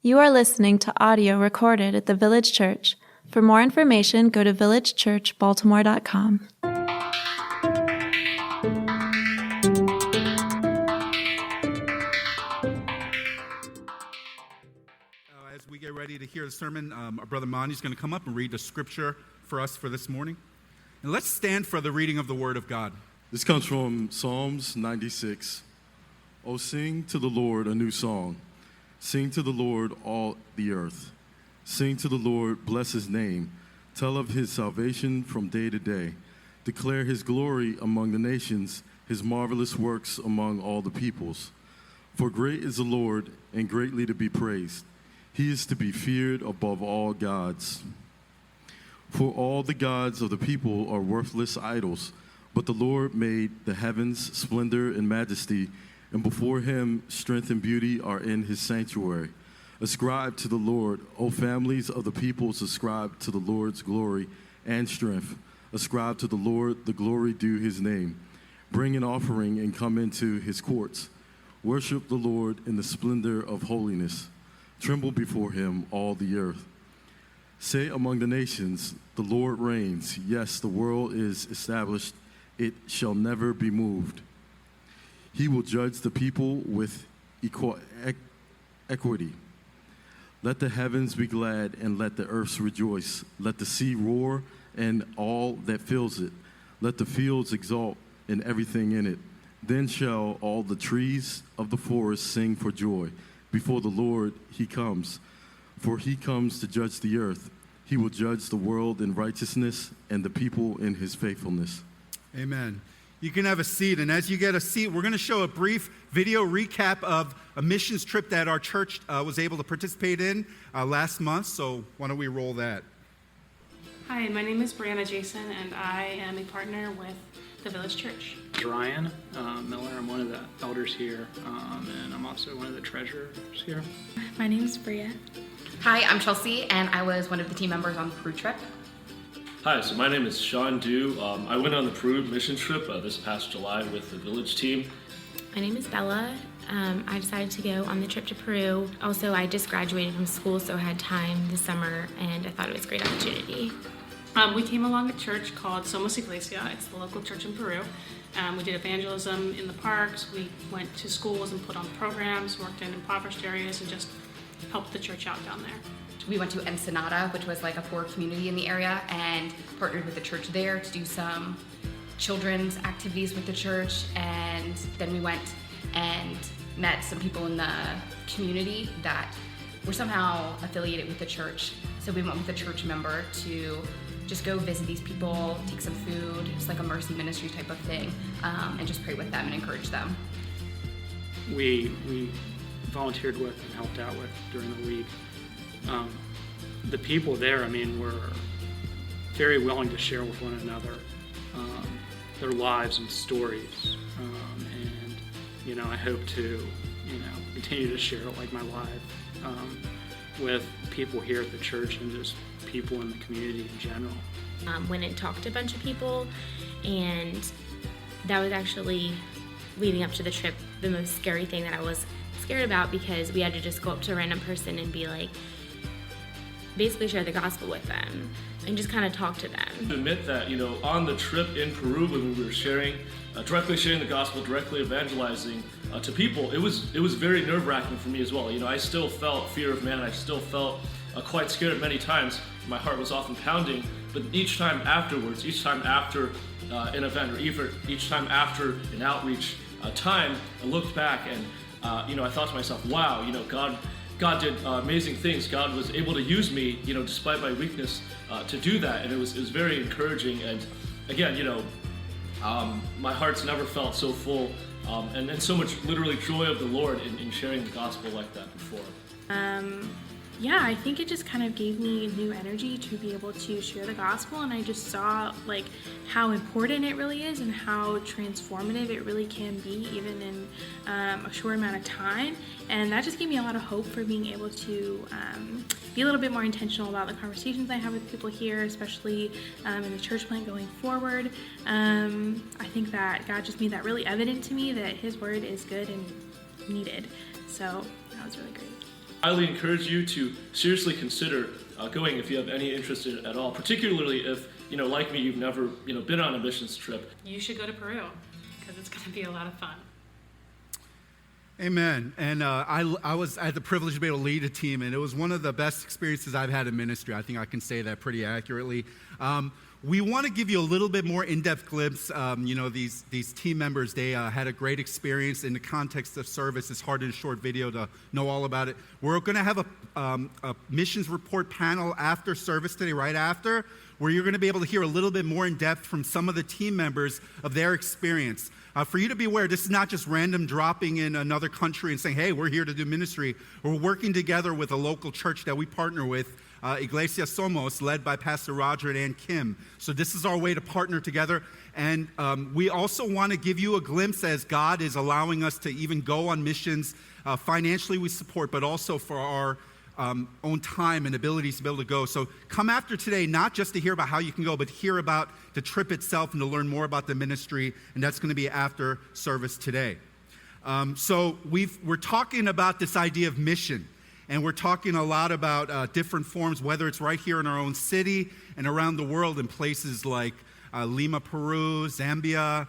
You are listening to audio recorded at the Village Church. For more information, go to villagechurchbaltimore.com. As we get ready to hear the sermon, our brother Monty is going to come up and read the scripture for us for this morning. And let's stand for the reading of the Word of God. This comes from Psalms 96. Oh, sing to the Lord a new song. Sing to the Lord, all the earth. Sing to the Lord, bless his name. Tell of his salvation from day to day. Declare his glory among the nations, his marvelous works among all the peoples. For great is the Lord, and greatly to be praised. He is to be feared above all gods. For all the gods of the people are worthless idols, but the Lord made the heavens, splendor and majesty, and before him strength and beauty are in his sanctuary. Ascribe to the Lord, O families of the peoples, ascribe to the Lord's glory and strength. Ascribe to the Lord the glory due his name. Bring an offering and come into his courts. Worship the Lord in the splendor of holiness. Tremble before him, all the earth. Say among the nations, the Lord reigns. Yes, the world is established. It shall never be moved. He will judge the people with equity. Let the heavens be glad and let the earth rejoice. Let the sea roar and all that fills it. Let the fields exult and everything in it. Then shall all the trees of the forest sing for joy. Before the Lord he comes, for he comes to judge the earth. He will judge the world in righteousness and the people in his faithfulness. Amen. You can have a seat, and as you get a seat, we're going to show a brief video recap of a missions trip that our church was able to participate in last month, so why don't we roll that? Hi, my name is Brianna Jason, and I am a partner with the Village Church. Ryan Miller, I'm one of the elders here, and I'm also one of the treasurers here. My name is Bria. Hi, I'm Chelsea, and I was one of the team members on the Peru trip. Hi, so my name is Sean Dew. I went on the Peru mission trip this past July with the Village team. My name is Bella. I decided to go on the trip to Peru. Also, I just graduated from school, so I had time this summer, and I thought it was a great opportunity. We came along a church called Somos Iglesia. It's the local church in Peru. We did evangelism in the parks. We went to schools and put on programs, worked in impoverished areas, and just helped the church out down there. We went to Ensenada, which was like a poor community in the area, and partnered with the church there to do some children's activities with the church. And then we went and met some people in the community that were somehow affiliated with the church. So we went with a church member to just go visit these people, take some food, just like a mercy ministry type of thing, and just pray with them and encourage them. We volunteered with and helped out with during the week. The people there, were very willing to share with one another their lives and stories, and I hope to continue to share like my life with people here at the church and just people in the community in general. Went and talked to a bunch of people, and that was actually, leading up to the trip, the most scary thing that I was scared about, because we had to just go up to a random person and be like, basically share the gospel with them and just kind of talk to them. To admit that, on the trip in Peru, when we were directly sharing the gospel, directly evangelizing to people, it was very nerve-wracking for me as well. I still felt fear of man. I still felt quite scared many times. My heart was often pounding, but each time afterwards, each time after an event, or each time after an outreach time, I looked back and I thought to myself, wow, God did amazing things. God was able to use me, despite my weakness, to do that, and it was very encouraging. And again, my heart's never felt so full, and so much literally joy of the Lord in sharing the gospel like that before. Yeah, I think it just kind of gave me new energy to be able to share the gospel, and I just saw like how important it really is and how transformative it really can be, even in a short amount of time. And that just gave me a lot of hope for being able to be a little bit more intentional about the conversations I have with people here, especially in the church plant going forward. I think that God just made that really evident to me, that His word is good and needed. So that was really great. highly encourage you to seriously consider going if you have any interest in it at all, particularly if, like me, you've never, been on a missions trip. You should go to Peru because it's going to be a lot of fun. Amen. And I had the privilege to be able to lead a team, and it was one of the best experiences I've had in ministry. I think I can say that pretty accurately. We want to give you a little bit more in-depth glimpse. These team members, they had a great experience in the context of service. It's hard in a short video to know all about it. We're going to have a missions report panel after service today, right after, where you're going to be able to hear a little bit more in depth from some of the team members of their experience. For you to be aware, this is not just random dropping in another country and saying, hey, we're here to do ministry. We're working together with a local church that we partner with, Iglesia Somos, led by Pastor Roger and Ann Kim. So this is our way to partner together. And we also want to give you a glimpse as God is allowing us to even go on missions. Financially we support, but also for our own time and abilities to be able to go. So come after today, not just to hear about how you can go, but hear about the trip itself and to learn more about the ministry. And that's going to be after service today. So we're talking about this idea of mission. And we're talking a lot about different forms, whether it's right here in our own city and around the world in places like Lima, Peru, Zambia.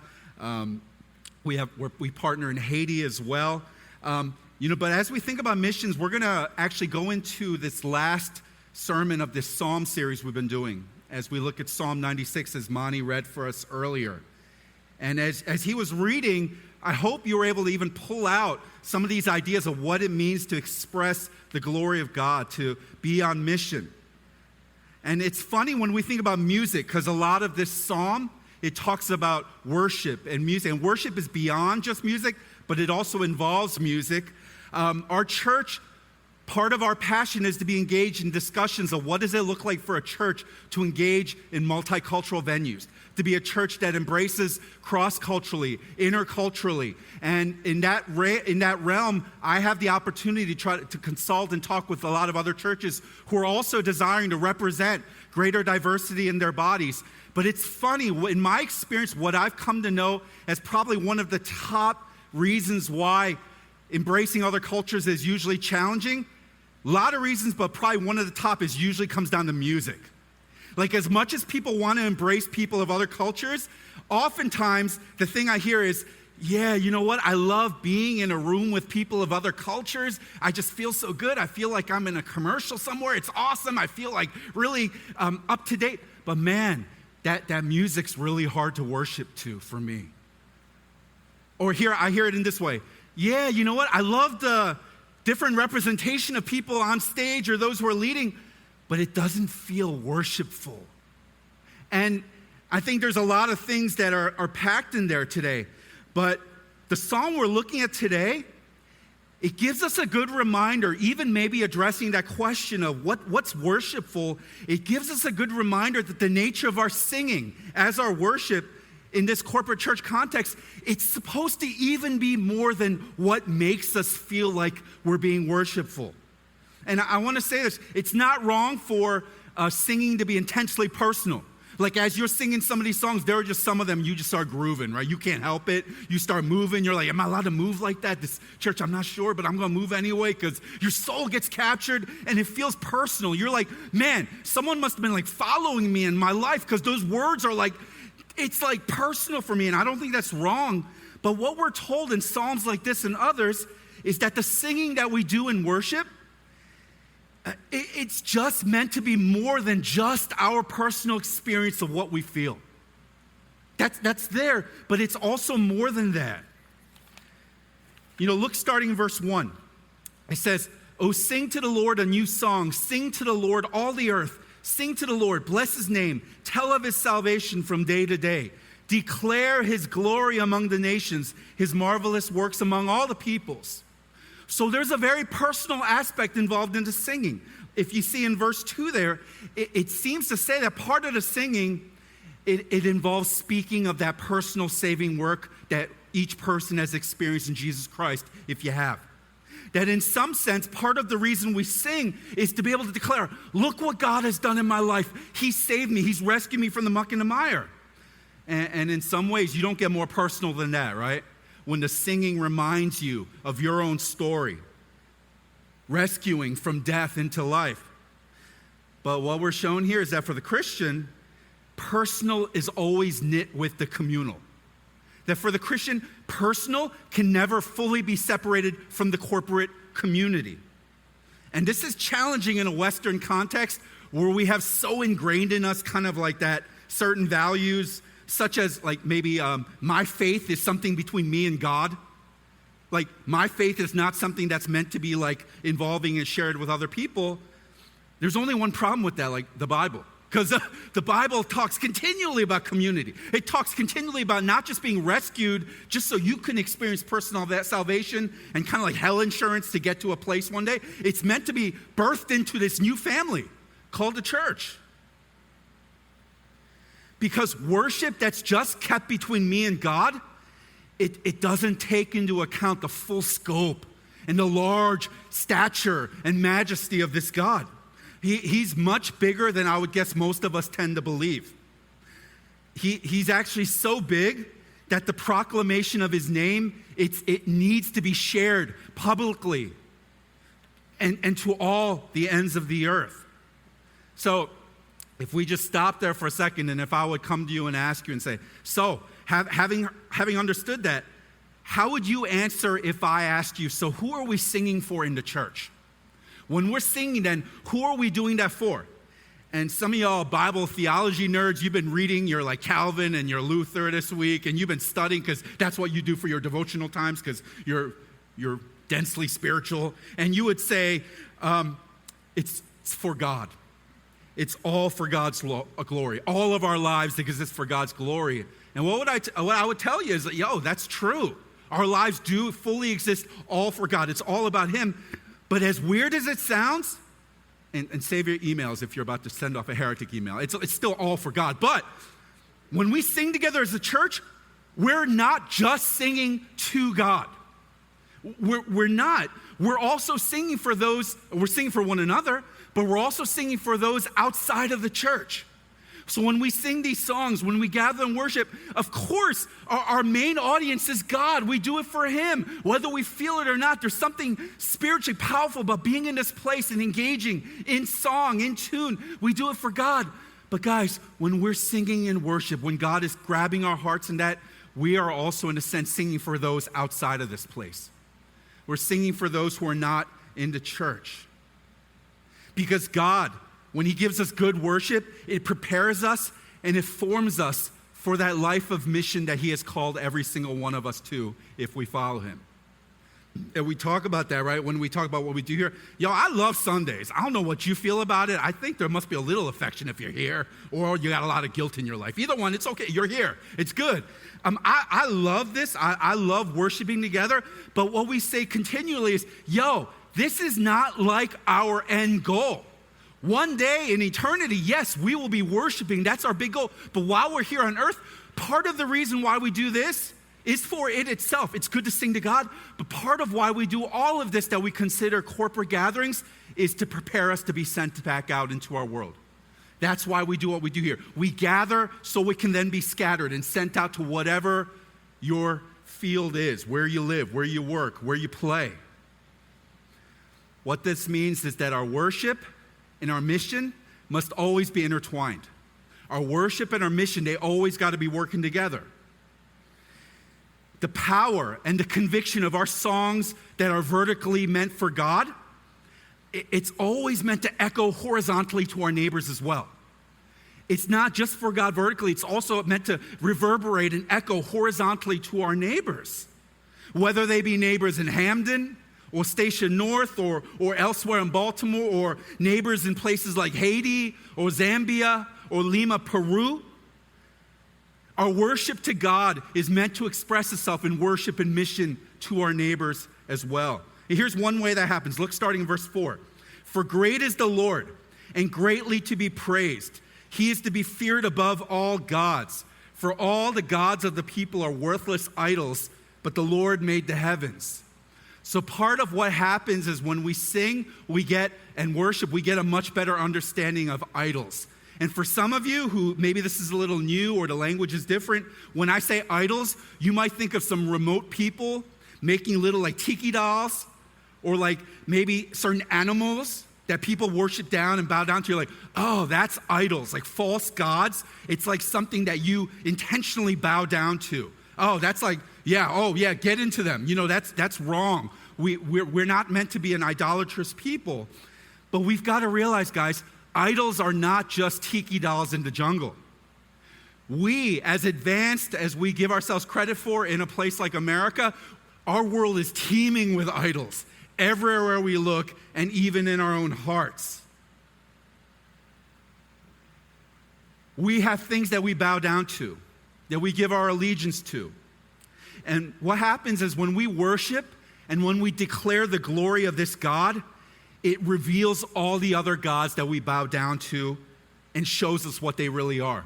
We partner in Haiti as well. But as we think about missions, we're going to actually go into this last sermon of this Psalm series we've been doing as we look at Psalm 96, as Monty read for us earlier. And as he was reading, I hope you were able to even pull out some of these ideas of what it means to express the glory of God, to be on mission. And it's funny when we think about music, because a lot of this psalm, it talks about worship and music. And worship is beyond just music, but it also involves music. Our church, part of our passion is to be engaged in discussions of what does it look like for a church to engage in multicultural venues, to be a church that embraces cross-culturally, interculturally. And in that realm, I have the opportunity to try to consult and talk with a lot of other churches who are also desiring to represent greater diversity in their bodies. But it's funny, in my experience, what I've come to know as probably one of the top reasons why embracing other cultures is usually challenging. A lot of reasons, but probably one of the top is usually comes down to music. Like, as much as people want to embrace people of other cultures, oftentimes the thing I hear is, yeah, you know what? I love being in a room with people of other cultures. I just feel so good. I feel like I'm in a commercial somewhere. It's awesome. I feel like really up to date. But man, that music's really hard to worship to for me. Or I hear it in this way. Yeah, you know what? I love the different representation of people on stage or those who are leading, but it doesn't feel worshipful. And I think there's a lot of things that are packed in there today. But the psalm we're looking at today, it gives us a good reminder, even maybe addressing that question of what's worshipful. It gives us a good reminder that the nature of our singing as our worship in this corporate church context, it's supposed to even be more than what makes us feel like we're being worshipful. And I want to say this, it's not wrong for singing to be intensely personal. Like, as you're singing some of these songs, there are just some of them you just start grooving, right? You can't help it. You start moving. You're like, am I allowed to move like that? This church, I'm not sure, but I'm going to move anyway, because your soul gets captured and it feels personal. You're like, man, someone must have been like following me in my life, because those words are like, it's like personal for me, and I don't think that's wrong. But what we're told in Psalms like this and others is that the singing that we do in worship, it's just meant to be more than just our personal experience of what we feel. That's there, but it's also more than that. Look starting in verse 1. It says, "Oh, sing to the Lord a new song. Sing to the Lord, all the earth. Sing to the Lord, bless his name. Tell of his salvation from day to day. Declare his glory among the nations, his marvelous works among all the peoples." So there's a very personal aspect involved in the singing. If you see in verse 2 there, it seems to say that part of the singing, it involves speaking of that personal saving work that each person has experienced in Jesus Christ, if you have. That in some sense, part of the reason we sing is to be able to declare, look what God has done in my life. He saved me. He's rescued me from the muck and the mire. And in some ways, you don't get more personal than that, right? When the singing reminds you of your own story. rescuing from death into life. But what we're shown here is that for the Christian, personal is always knit with the communal. That for the Christian, personal can never fully be separated from the corporate community. And this is challenging in a Western context where we have so ingrained in us kind of like that certain values, such as like maybe my faith is something between me and God. Like my faith is not something that's meant to be like involving and shared with other people. There's only one problem with that, like the Bible. Because the Bible talks continually about community. It talks continually about not just being rescued just so you can experience personal salvation and kind of like hell insurance to get to a place one day. It's meant to be birthed into this new family called the church. Because worship that's just kept between me and God, it doesn't take into account the full scope and the large stature and majesty of this God. He's much bigger than I would guess most of us tend to believe. He's actually so big that the proclamation of his name, it needs to be shared publicly and to all the ends of the earth. So if we just stop there for a second, and if I would come to you and ask you and say, so having understood that, how would you answer if I asked you, so who are we singing for in the church? When we're singing, then who are we doing that for? And some of y'all Bible theology nerds, you've been reading your like Calvin and your Luther this week, and you've been studying because that's what you do for your devotional times because you're densely spiritual. And you would say, it's for God. It's all for God's glory. All of our lives exist for God's glory. And what I would tell you is that, that's true. Our lives do fully exist all for God. It's all about him. But as weird as it sounds, and save your emails if you're about to send off a heretic email, it's still all for God. But when we sing together as a church, we're not just singing to God. We're not. We're also singing for those, we're singing for one another, but we're also singing for those outside of the church. So when we sing these songs, when we gather and worship, of course, our main audience is God. We do it for him. Whether we feel it or not, there's something spiritually powerful about being in this place and engaging in song, in tune. We do it for God. But guys, when we're singing in worship, when God is grabbing our hearts in that, we are also, in a sense, singing for those outside of this place. We're singing for those who are not in the church. Because God, when he gives us good worship, it prepares us and it forms us for that life of mission that he has called every single one of us to if we follow him. And we talk about that, right? When we talk about what we do here. I love Sundays. I don't know what you feel about it. I think there must be a little affection if you're here, or you got a lot of guilt in your life. Either one, it's okay. You're here. It's good. I love this. I love worshiping together. But what we say continually is, this is not like our end goal. One day in eternity, yes, we will be worshiping. That's our big goal. But while we're here on earth, part of the reason why we do this is for it itself. It's good to sing to God, but part of why we do all of this that we consider corporate gatherings is to prepare us to be sent back out into our world. That's why we do what we do here. We gather so we can then be scattered and sent out to whatever your field is, where you live, where you work, where you play. What this means is that our worship and our mission must always be intertwined. Our worship and our mission, they always got to be working together. The power and the conviction of our songs that are vertically meant for God, it's always meant to echo horizontally to our neighbors as well. It's not just for God vertically, it's also meant to reverberate and echo horizontally to our neighbors. Whether they be neighbors in Hampden, or Station North, or elsewhere in Baltimore, or neighbors in places like Haiti, or Zambia, or Lima, Peru. Our worship to God is meant to express itself in worship and mission to our neighbors as well. And here's one way that happens. Look, starting in verse 4. For great is the Lord, and greatly to be praised. He is to be feared above all gods. For all the gods of the people are worthless idols, but the Lord made the heavens. So part of what happens is when we sing, and worship, we get a much better understanding of idols. And for some of you who maybe this is a little new or the language is different, when I say idols, you might think of some remote people making little like tiki dolls or like maybe certain animals that people worship down and bow down to. You're like, oh, that's idols, like false gods. It's like something that you intentionally bow down to. Oh, that's like, yeah, get into them. That's wrong. We're not meant to be an idolatrous people. But we've got to realize, guys, idols are not just tiki dolls in the jungle. We, as advanced as we give ourselves credit for in a place like America, our world is teeming with idols everywhere we look, and even in our own hearts. We have things that we bow down to, that we give our allegiance to. And what happens is when we worship and when we declare the glory of this God, it reveals all the other gods that we bow down to and shows us what they really are.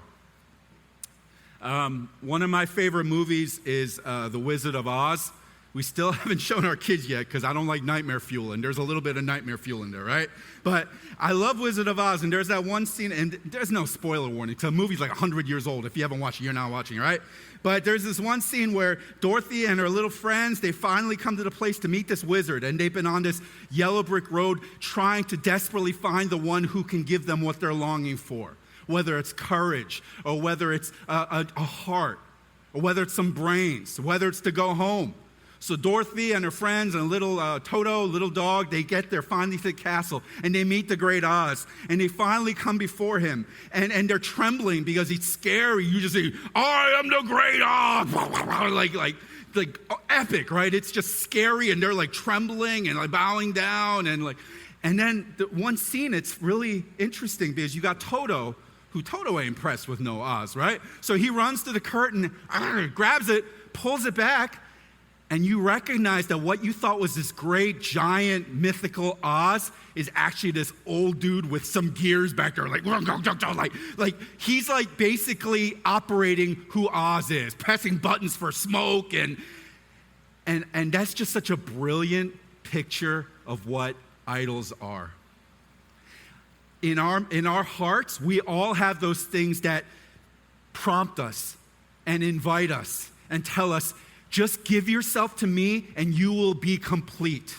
One of my favorite movies is The Wizard of Oz. We still haven't shown our kids yet because I don't like nightmare fuel, and there's a little bit of nightmare fuel in there, right? But I love Wizard of Oz, and there's that one scene, and there's no spoiler warning because the movie's like 100 years old. If you haven't watched it, you're not watching, right? But there's this one scene where Dorothy and her little friends, they finally come to the place to meet this wizard, and they've been on this yellow brick road trying to desperately find the one who can give them what they're longing for, whether it's courage, or whether it's a heart, or whether it's some brains, whether it's to go home. So Dorothy and her friends and little Toto, little dog, they get there finally to the castle, and they meet the great Oz, and they finally come before him, and they're trembling because he's scary. You just say, I am the great Oz, like epic, right? It's just scary, and they're like trembling and like bowing down, and then the one scene, it's really interesting because you got Toto, who Toto ain't impressed with no Oz, right? So he runs to the curtain, grabs it, pulls it back, and you recognize that what you thought was this great, giant, mythical Oz is actually this old dude with some gears back there, like he's like basically operating who Oz is, pressing buttons for smoke, and that's just such a brilliant picture of what idols are. In our hearts, we all have those things that prompt us and invite us and tell us, just give yourself to me and you will be complete.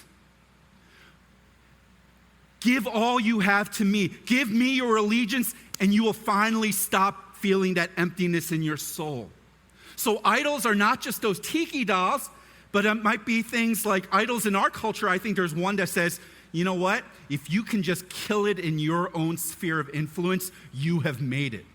Give all you have to me. Give me your allegiance and you will finally stop feeling that emptiness in your soul. So idols are not just those tiki dolls, but it might be things like idols in our culture. I think there's one that says, you know what? If you can just kill it in your own sphere of influence, you have made it.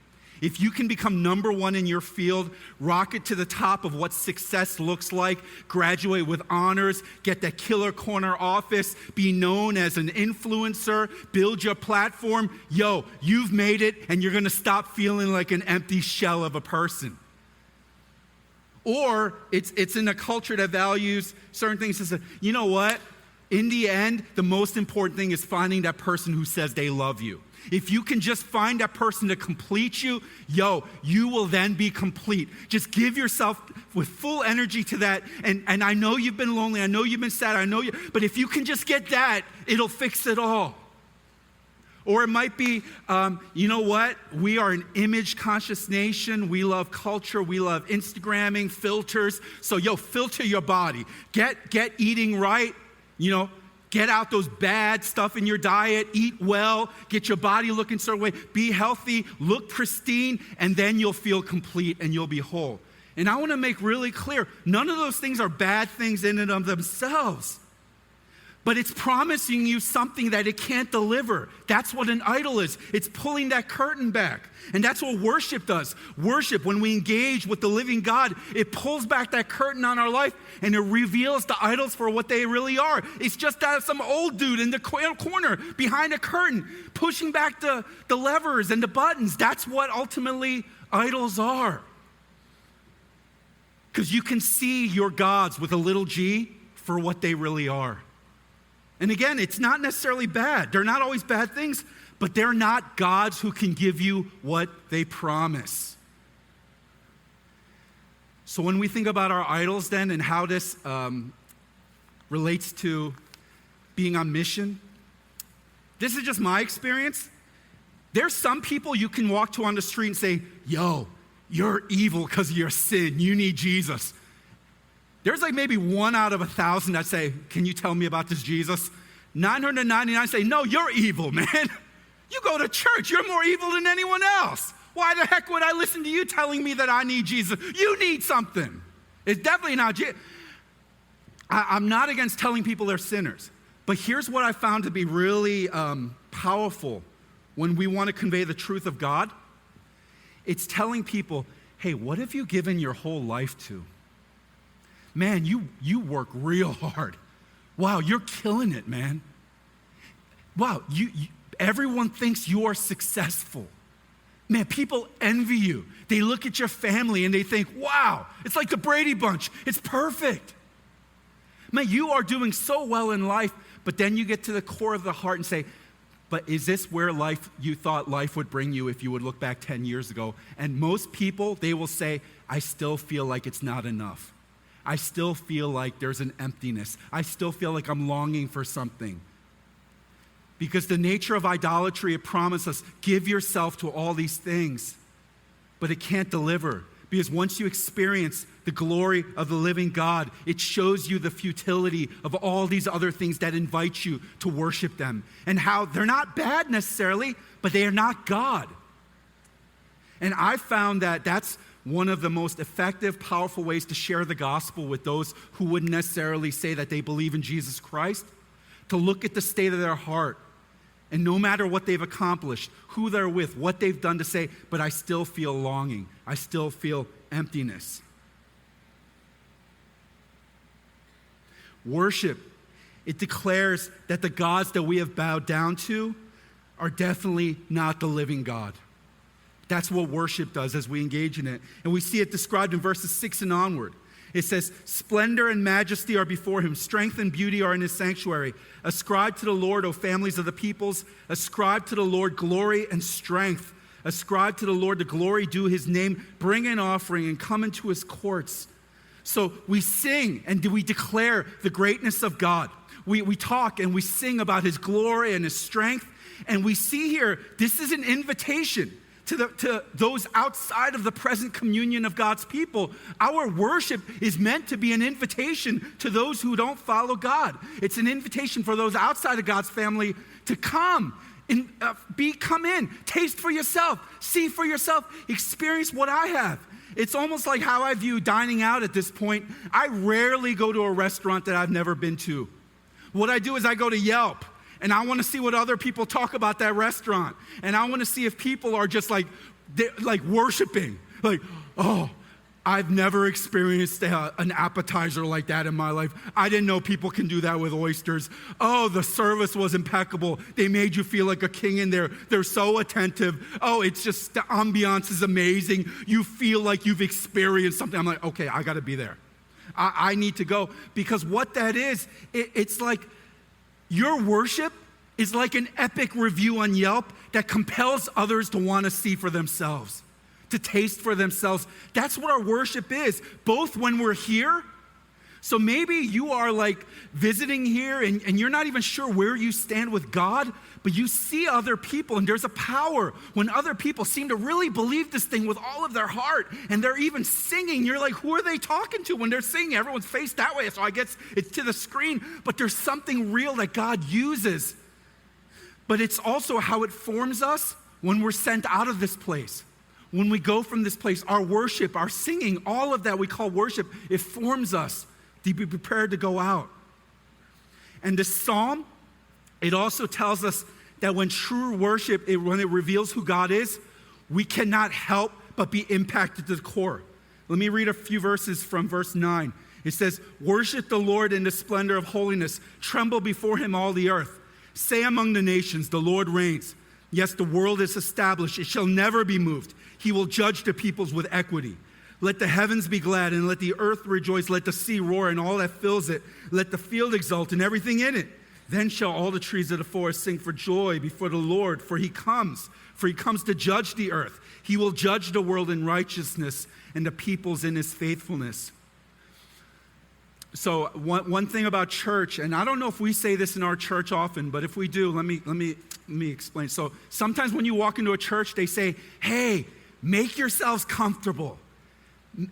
If you can become number one in your field, rocket to the top of what success looks like, graduate with honors, get that killer corner office, be known as an influencer, build your platform, you've made it, and you're gonna stop feeling like an empty shell of a person. Or it's in a culture that values certain things and says, you know what? In the end, the most important thing is finding that person who says they love you. If you can just find that person to complete you, you will then be complete. Just give yourself with full energy to that. And I know you've been lonely. I know you've been sad. But if you can just get that, it'll fix it all. Or it might be, you know what? We are an image-conscious nation. We love culture. We love Instagramming, filters. So, filter your body. Get eating right. Get out those bad stuff in your diet, eat well, get your body looking a certain way, be healthy, look pristine, and then you'll feel complete and you'll be whole. And I want to make really clear, none of those things are bad things in and of themselves. But it's promising you something that it can't deliver. That's what an idol is. It's pulling that curtain back. And that's what worship does. Worship, when we engage with the living God, it pulls back that curtain on our life and it reveals the idols for what they really are. It's just that some old dude in the corner behind a curtain pushing back the levers and the buttons. That's what ultimately idols are. Because you can see your gods with a little g for what they really are. And again, it's not necessarily bad. They're not always bad things, but they're not gods who can give you what they promise. So when we think about our idols then and how this relates to being on mission, this is just my experience. There's some people you can walk to on the street and say, you're evil because of your sin. You need Jesus. There's like maybe 1 out of 1,000 that say, can you tell me about this Jesus? 999 say, no, you're evil, man. You go to church, you're more evil than anyone else. Why the heck would I listen to you telling me that I need Jesus? You need something. It's definitely not Jesus. I'm not against telling people they're sinners, but here's what I found to be really powerful when we want to convey the truth of God. It's telling people, hey, what have you given your whole life to? Man, you work real hard. Wow, you're killing it, man. Wow, everyone thinks you are successful. Man, people envy you. They look at your family and they think, wow, it's like the Brady Bunch. It's perfect. Man, you are doing so well in life, but then you get to the core of the heart and say, but is this where you thought life would bring you if you would look back 10 years ago? And most people, they will say, I still feel like it's not enough. I still feel like there's an emptiness. I still feel like I'm longing for something. Because the nature of idolatry, it promises us, give yourself to all these things, but it can't deliver. Because once you experience the glory of the living God, it shows you the futility of all these other things that invite you to worship them. And how they're not bad necessarily, but they are not God. And I found that that's one of the most effective, powerful ways to share the gospel with those who wouldn't necessarily say that they believe in Jesus Christ, to look at the state of their heart. And no matter what they've accomplished, who they're with, what they've done, to say, but I still feel longing. I still feel emptiness. Worship, it declares that the gods that we have bowed down to are definitely not the living God. That's what worship does as we engage in it. And we see it described in verses 6 and onward. It says, splendor and majesty are before him. Strength and beauty are in his sanctuary. Ascribe to the Lord, O families of the peoples. Ascribe to the Lord glory and strength. Ascribe to the Lord the glory due his name. Bring an offering and come into his courts. So we sing and we declare the greatness of God. We talk and we sing about his glory and his strength. And we see here, this is an invitation to those outside of the present communion of God's people. Our worship is meant to be an invitation to those who don't follow God. It's an invitation for those outside of God's family to come and come in, taste for yourself, see for yourself, experience what I have. It's almost like how I view dining out at this point. I rarely go to a restaurant that I've never been to. What I do is I go to Yelp. And I want to see what other people talk about that restaurant. And I want to see if people are just like worshiping. Like, oh, I've never experienced an appetizer like that in my life. I didn't know people can do that with oysters. Oh, the service was impeccable. They made you feel like a king in there. They're so attentive. Oh, it's just, the ambiance is amazing. You feel like you've experienced something. I'm like, okay, I got to be there. I need to go. Because what that is, it's like, your worship is like an epic review on Yelp that compels others to want to see for themselves, to taste for themselves. That's what our worship is, both when we're here. So maybe you are like visiting here and you're not even sure where you stand with God, but you see other people and there's a power when other people seem to really believe this thing with all of their heart and they're even singing. You're like, who are they talking to when they're singing? Everyone's faced that way, so I guess it's to the screen, but there's something real that God uses. But it's also how it forms us when we're sent out of this place. When we go from this place, our worship, our singing, all of that we call worship, it forms us to be prepared to go out. And this psalm, it also tells us that when true worship, when it reveals who God is, we cannot help but be impacted to the core. Let me read a few verses from verse 9. It says, worship the Lord in the splendor of holiness. Tremble before him, all the earth. Say among the nations, the Lord reigns. Yes, the world is established. It shall never be moved. He will judge the peoples with equity. Let the heavens be glad and let the earth rejoice. Let the sea roar and all that fills it. Let the field exult and everything in it. Then shall all the trees of the forest sing for joy before the Lord, for he comes to judge the earth. He will judge the world in righteousness and the peoples in his faithfulness. So one thing about church, and I don't know if we say this in our church often, but if we do, let me explain. So sometimes when you walk into a church, they say, hey, make yourselves comfortable.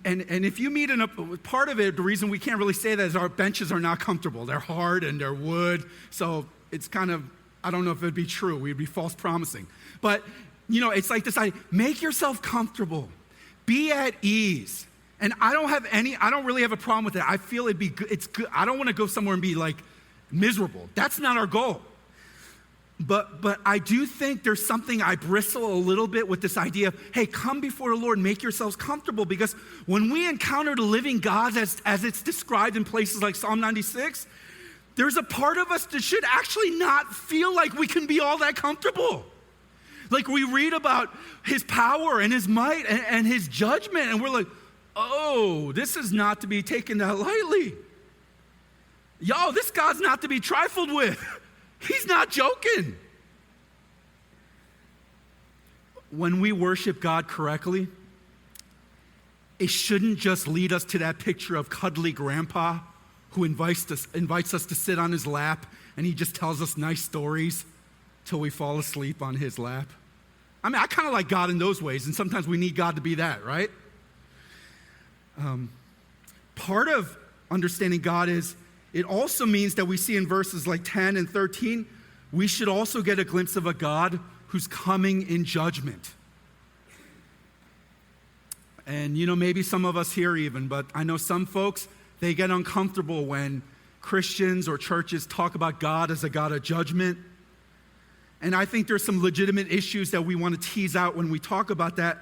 And if you meet in a, part of it, the reason we can't really say that is our benches are not comfortable. They're hard and they're wood. So it's kind of, I don't know if it'd be true. We'd be false promising. But, it's like this idea, make yourself comfortable. Be at ease. And I don't really have a problem with that. I feel it'd be good. It's good. I don't want to go somewhere and be like miserable. That's not our goal. But I do think there's something I bristle a little bit with this idea of, hey, come before the Lord, make yourselves comfortable. Because when we encounter the living God as it's described in places like Psalm 96, there's a part of us that should actually not feel like we can be all that comfortable. Like we read about his power and his might and his judgment, and we're like, oh, this is not to be taken that lightly. Yo, this God's not to be trifled with. He's not joking. When we worship God correctly, it shouldn't just lead us to that picture of cuddly grandpa who invites us to sit on his lap and he just tells us nice stories till we fall asleep on his lap. I mean, I kind of like God in those ways, and sometimes we need God to be that, right? Part of understanding God is, it also means that we see in verses like 10 and 13, we should also get a glimpse of a God who's coming in judgment. And maybe some of us here even, but I know some folks, they get uncomfortable when Christians or churches talk about God as a God of judgment. And I think there's some legitimate issues that we want to tease out when we talk about that.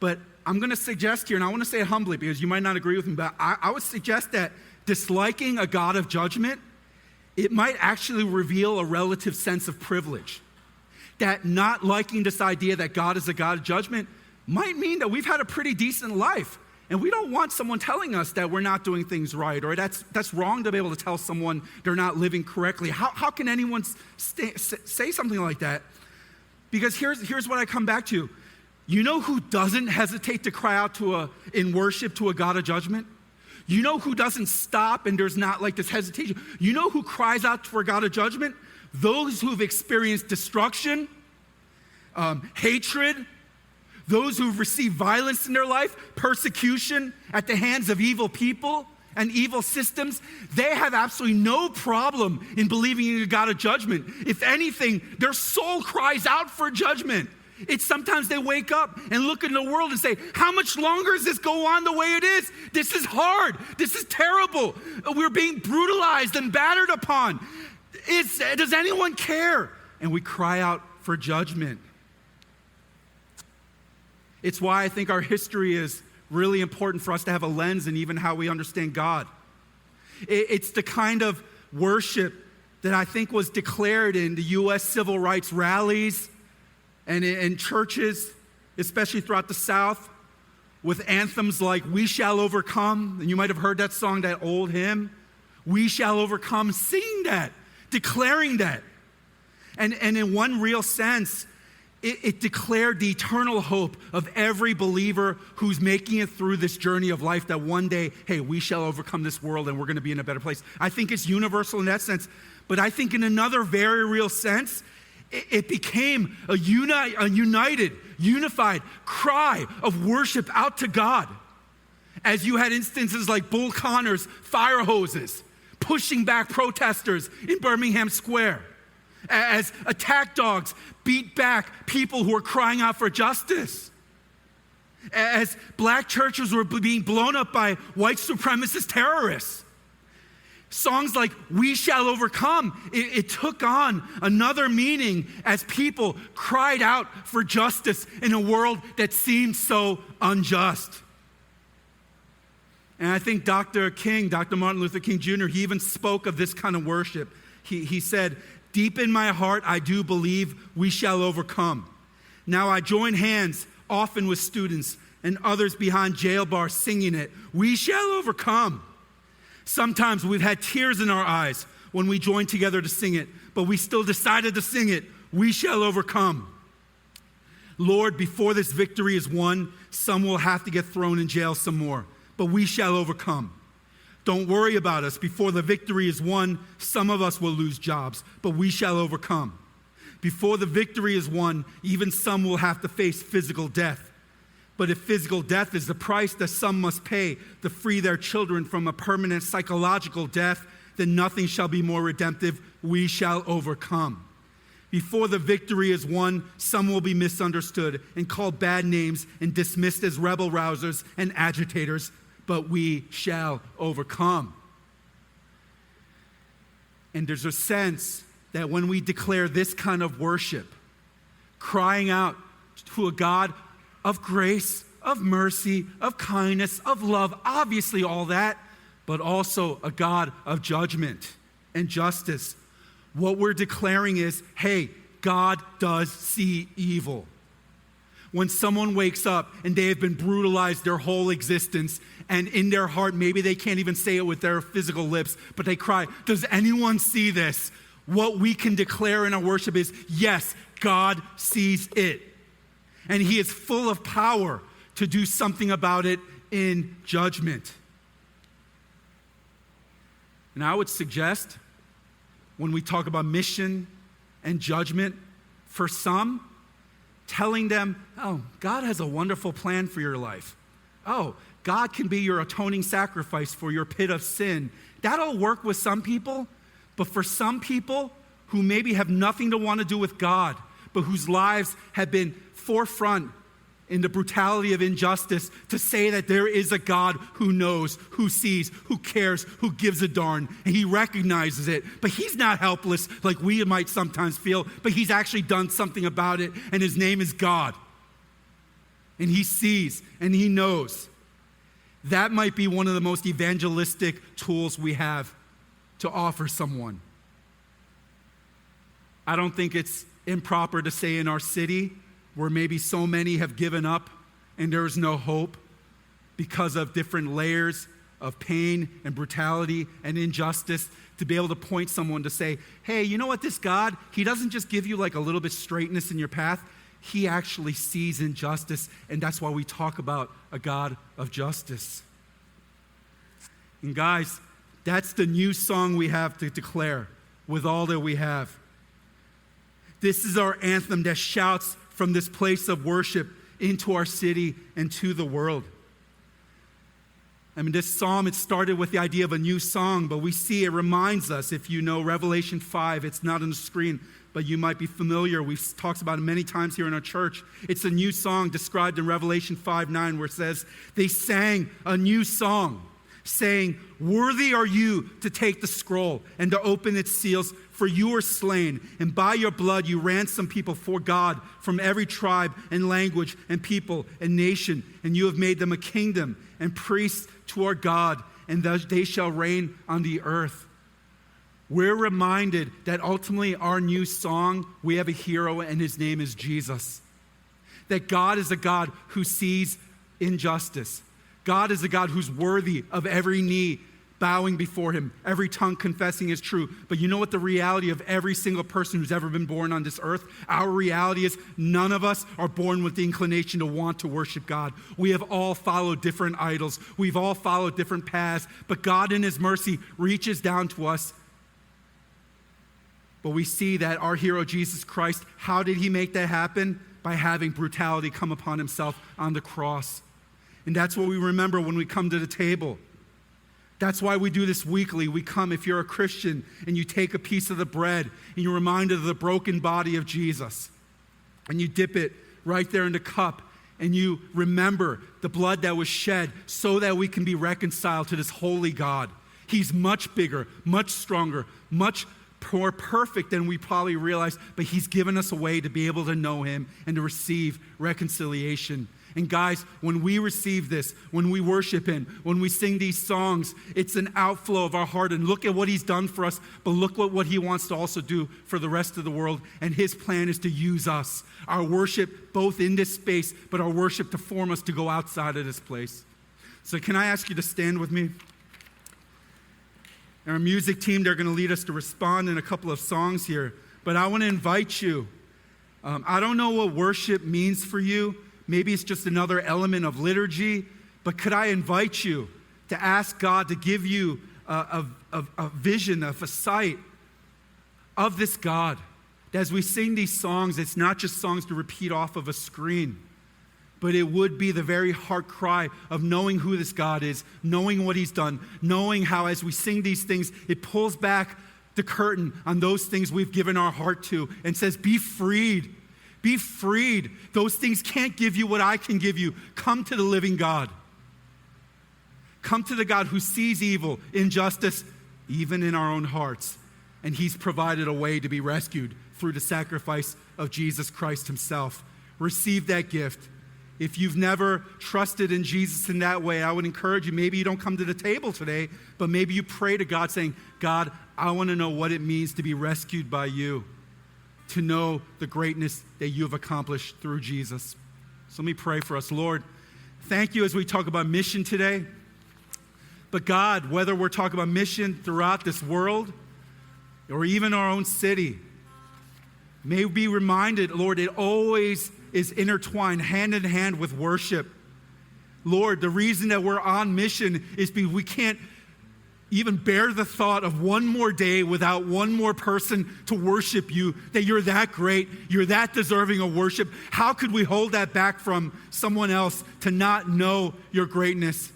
But I'm going to suggest here, and I want to say it humbly because you might not agree with me, but I would suggest that disliking a God of judgment, it might actually reveal a relative sense of privilege. That not liking this idea that God is a God of judgment might mean that we've had a pretty decent life. And we don't want someone telling us that we're not doing things right, or that's wrong to be able to tell someone they're not living correctly. How can anyone say something like that? Because here's what I come back to. You know who doesn't hesitate to cry out in worship to a God of judgment? You know who doesn't stop and there's not like this hesitation? You know who cries out for a God of judgment? Those who've experienced destruction, hatred, those who've received violence in their life, persecution at the hands of evil people and evil systems. They have absolutely no problem in believing in a God of judgment. If anything, their soul cries out for judgment. It's sometimes they wake up and look in the world and say, how much longer does this go on the way it is? This is hard. This is terrible. We're being brutalized and battered upon. Does anyone care? And we cry out for judgment. It's why I think our history is really important for us to have a lens in even how we understand God. It's the kind of worship that I think was declared in the U.S. civil rights rallies and in churches, especially throughout the South, with anthems like We Shall Overcome. And you might have heard that song, that old hymn. We shall overcome, singing that, declaring that. And in one real sense, it declared the eternal hope of every believer who's making it through this journey of life, that one day, hey, we shall overcome this world and we're going to be in a better place. I think it's universal in that sense. But I think in another very real sense, it became a united, unified cry of worship out to God. As you had instances like Bull Connor's fire hoses pushing back protesters in Birmingham Square. As attack dogs beat back people who are crying out for justice. As black churches were being blown up by white supremacist terrorists. Songs like We Shall Overcome, it took on another meaning as people cried out for justice in a world that seemed so unjust. And I think Dr. Martin Luther King Jr., he even spoke of this kind of worship. He said, deep in my heart, I do believe we shall overcome. Now I join hands often with students and others behind jail bars singing it. We shall overcome. Sometimes we've had tears in our eyes when we joined together to sing it, but we still decided to sing it. We shall overcome. Lord, before this victory is won, some will have to get thrown in jail some more, but we shall overcome. Don't worry about us. Before the victory is won, some of us will lose jobs, but we shall overcome. Before the victory is won, even some will have to face physical death, But if physical death is the price that some must pay to free their children from a permanent psychological death, then nothing shall be more redemptive. We shall overcome. Before the victory is won, some will be misunderstood and called bad names and dismissed as rebel rousers and agitators, but we shall overcome. And there's a sense that when we declare this kind of worship, crying out to a God of grace, of mercy, of kindness, of love, obviously all that, but also a God of judgment and justice. What we're declaring is, hey, God does see evil. When someone wakes up and they have been brutalized their whole existence, and in their heart, maybe they can't even say it with their physical lips, but they cry, does anyone see this? What we can declare in our worship is, yes, God sees it. And he is full of power to do something about it in judgment. And I would suggest, when we talk about mission and judgment, for some, telling them, oh, God has a wonderful plan for your life. Oh, God can be your atoning sacrifice for your pit of sin. That'll work with some people, but for some people who maybe have nothing to want to do with God, but whose lives have been forefront in the brutality of injustice, to say that there is a God who knows, who sees, who cares, who gives a darn, and he recognizes it. But he's not helpless like we might sometimes feel, but he's actually done something about it, and his name is God. And he sees, and he knows. That might be one of the most evangelistic tools we have to offer someone. I don't think it's improper to say in our city, where maybe so many have given up and there is no hope because of different layers of pain and brutality and injustice, to be able to point someone to say, hey, you know what, this God, he doesn't just give you like a little bit straightness in your path. He actually sees injustice, and that's why we talk about a God of justice. And guys, that's the new song we have to declare with all that we have. This is our anthem that shouts from this place of worship into our city and to the world. I mean, this psalm, it started with the idea of a new song, but we see it reminds us, if you know Revelation 5, it's not on the screen, but you might be familiar. We've talked about it many times here in our church. It's a new song described in Revelation 5:9, where it says, they sang a new song, saying, worthy are you to take the scroll and to open its seals, for you were slain, and by your blood you ransomed people for God from every tribe and language and people and nation, and you have made them a kingdom and priests to our God, and thus they shall reign on the earth. We're reminded that ultimately our new song, we have a hero, and his name is Jesus. That God is a God who sees injustice. God is a God who's worthy of every knee bowing before him, every tongue confessing is true. But you know what the reality of every single person who's ever been born on this earth? Our reality is none of us are born with the inclination to want to worship God. We have all followed different idols. We've all followed different paths. But God in his mercy reaches down to us. But we see that our hero, Jesus Christ, how did he make that happen? By having brutality come upon himself on the cross. And that's what we remember when we come to the table. That's why we do this weekly. We come, if you're a Christian, and you take a piece of the bread, and you're reminded of the broken body of Jesus. And you dip it right there in the cup, and you remember the blood that was shed so that we can be reconciled to this holy God. He's much bigger, much stronger, much more perfect than we probably realize, but he's given us a way to be able to know him and to receive reconciliation. And guys, when we receive this, when we worship him, when we sing these songs, it's an outflow of our heart. And look at what he's done for us, but look what he wants to also do for the rest of the world. And his plan is to use us, our worship, both in this space, but our worship to form us to go outside of this place. So can I ask you to stand with me? Our music team, they're going to lead us to respond in a couple of songs here. But I want to invite you. I don't know what worship means for you. Maybe it's just another element of liturgy. But could I invite you to ask God to give you a vision, of a sight of this God? That as we sing these songs, it's not just songs to repeat off of a screen, but it would be the very heart cry of knowing who this God is, knowing what he's done, knowing how as we sing these things, it pulls back the curtain on those things we've given our heart to and says, be freed. Be freed. Those things can't give you what I can give you. Come to the living God. Come to the God who sees evil, injustice, even in our own hearts. And he's provided a way to be rescued through the sacrifice of Jesus Christ himself. Receive that gift. If you've never trusted in Jesus in that way, I would encourage you, maybe you don't come to the table today, but maybe you pray to God saying, God, I want to know what it means to be rescued by you, to know the greatness that you have accomplished through Jesus. So let me pray for us. Lord, thank you as we talk about mission today. But God, whether we're talking about mission throughout this world or even our own city, may we be reminded, Lord, it always is intertwined hand in hand with worship. Lord, the reason that we're on mission is because we can't even bear the thought of one more day without one more person to worship you, that you're that great, you're that deserving of worship. How could we hold that back from someone else to not know your greatness?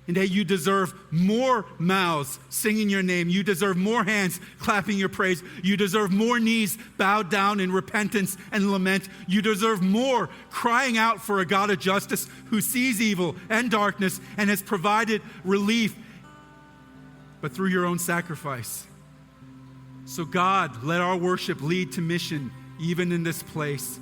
And that you deserve more mouths singing your name. You deserve more hands clapping your praise. You deserve more knees bowed down in repentance and lament. You deserve more crying out for a God of justice who sees evil and darkness and has provided relief, but through your own sacrifice. So God, let our worship lead to mission even in this place.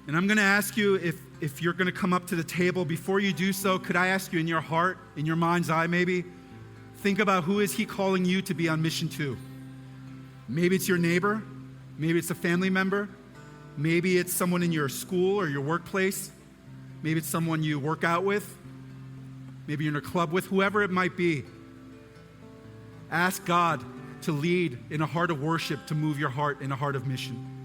And I'm going to ask you if you're going to come up to the table. Before you do so, could I ask you in your heart, in your mind's eye maybe, think about who is he calling you to be on mission to? Maybe it's your neighbor. Maybe it's a family member. Maybe it's someone in your school or your workplace. Maybe it's someone you work out with. Maybe you're in a club with, whoever it might be. Ask God to lead in a heart of worship, to move your heart in a heart of mission.